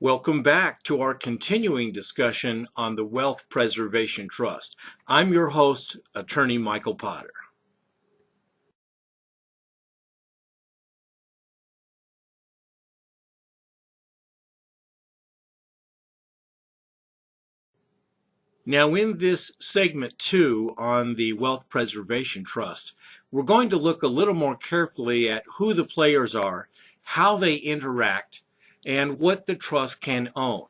Welcome back to our continuing discussion on the Wealth Preservation Trust. I'm your host, Attorney Michael Potter. Now, in this segment 2 on the Wealth Preservation Trust, we're going to look a little more carefully at who the players are, how they interact, and what the trust can own.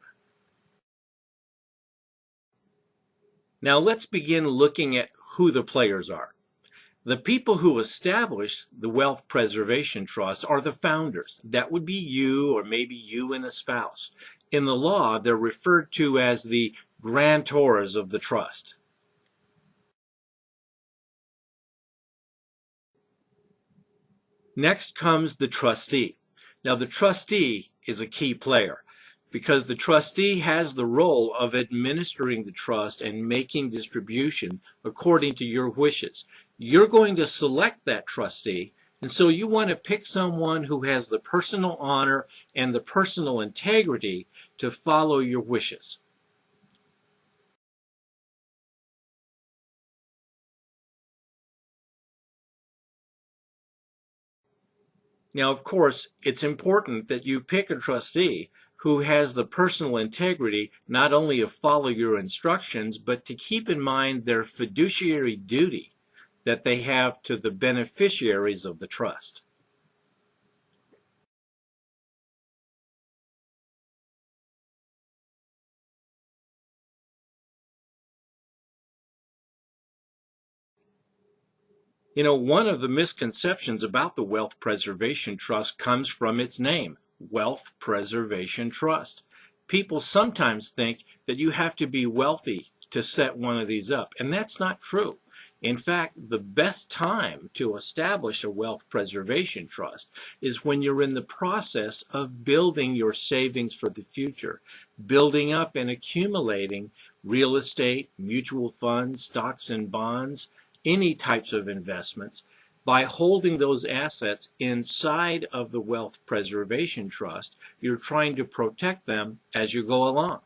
Now, let's begin looking at who the players are. The people who established the Wealth Preservation Trust are the founders. That would be you, or maybe you and a spouse. In the law, they're referred to as the grantors of the trust. Next comes the trustee. Now, the trustee is a key player because the trustee has the role of administering the trust and making distribution according to your wishes. You're going to select that trustee, and so you want to pick someone who has the personal honor and the personal integrity to follow your wishes. Now, of course, it's important that you pick a trustee who has the personal integrity not only to follow your instructions, but to keep in mind their fiduciary duty that they have to the beneficiaries of the trust. You know, one of the misconceptions about the Wealth Preservation Trust comes from its name, Wealth Preservation Trust. People sometimes think that you have to be wealthy to set one of these up, and that's not true. In fact, the best time to establish a wealth preservation trust is when you're in the process of building your savings for the future, building up and accumulating real estate, mutual funds, stocks and bonds, any types of investments. By holding those assets inside of the Wealth Preservation Trust, you're trying to protect them as you go along.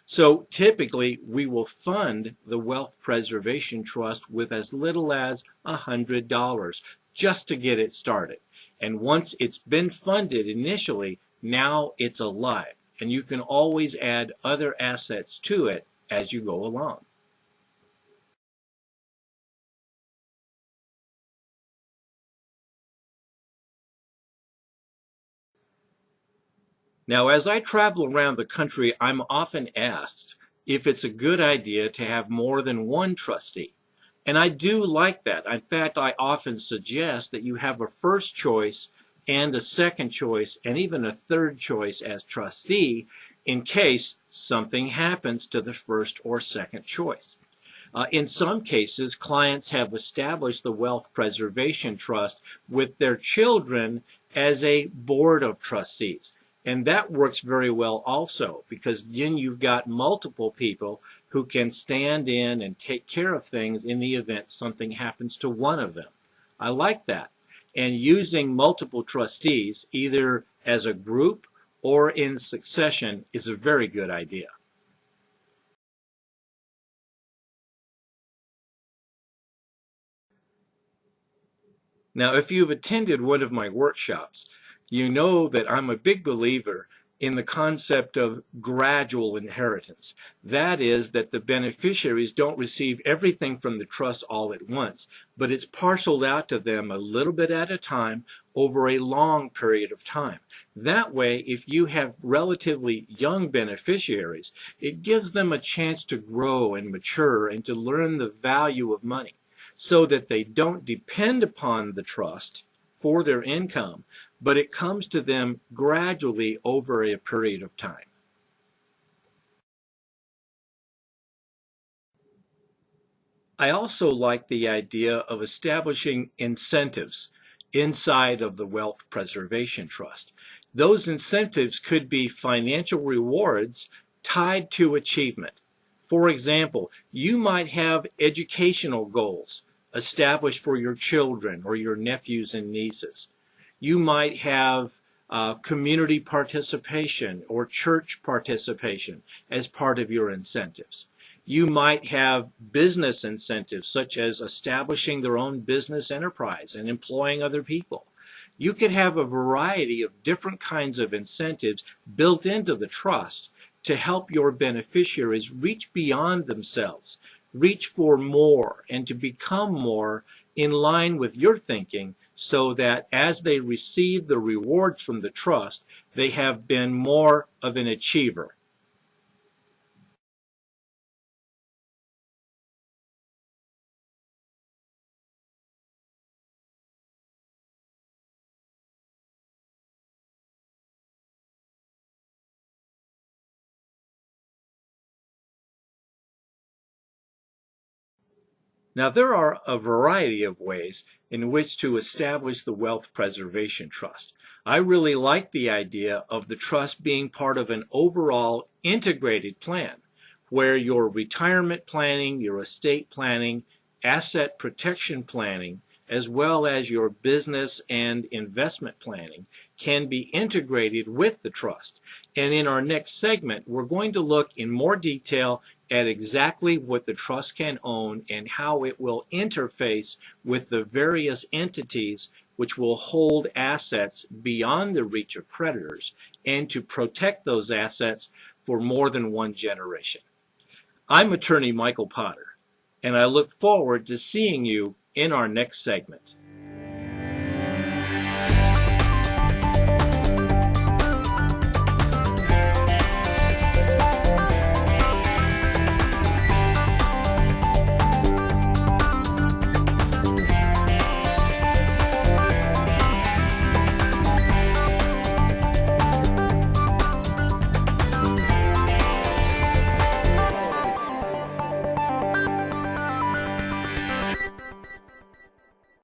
So typically, we will fund the Wealth Preservation Trust with as little as $100 just to get it started. And once it's been funded initially, now it's alive. And you can always add other assets to it as you go along. Now, as I travel around the country, I'm often asked if it's a good idea to have more than one trustee. And I do like that. In fact, I often suggest that you have a first choice and a second choice and even a third choice as trustee in case something happens to the first or second choice. In some cases, clients have established the Wealth Preservation Trust with their children as a board of trustees. And that works very well also because then you've got multiple people who can stand in and take care of things in the event something happens to one of them. I like that. And using multiple trustees, either as a group or in succession, is a very good idea. Now, if you've attended one of my workshops, you know that I'm a big believer in the concept of gradual inheritance. That is, that the beneficiaries don't receive everything from the trust all at once, but it's parceled out to them a little bit at a time over a long period of time. That way, if you have relatively young beneficiaries, it gives them a chance to grow and mature and to learn the value of money, so that they don't depend upon the trust for their income, but it comes to them gradually over a period of time. I also like the idea of establishing incentives inside of the Wealth Preservation Trust. Those incentives could be financial rewards tied to achievement. For example, you might have educational goals established for your children or your nephews and nieces. You might have community participation or church participation as part of your incentives. You might have business incentives such as establishing their own business enterprise and employing other people. You could have a variety of different kinds of incentives built into the trust to help your beneficiaries reach beyond themselves, reach for more, and to become more in line with your thinking, so that as they receive the rewards from the trust, they have been more of an achiever. Now, there are a variety of ways in which to establish the Wealth Preservation Trust. I really like the idea of the trust being part of an overall integrated plan where your retirement planning, your estate planning, asset protection planning, as well as your business and investment planning can be integrated with the trust. And in our next segment, we're going to look in more detail at exactly what the trust can own and how it will interface with the various entities which will hold assets beyond the reach of creditors and to protect those assets for more than one generation. I'm attorney Michael Potter, and I look forward to seeing you in our next segment.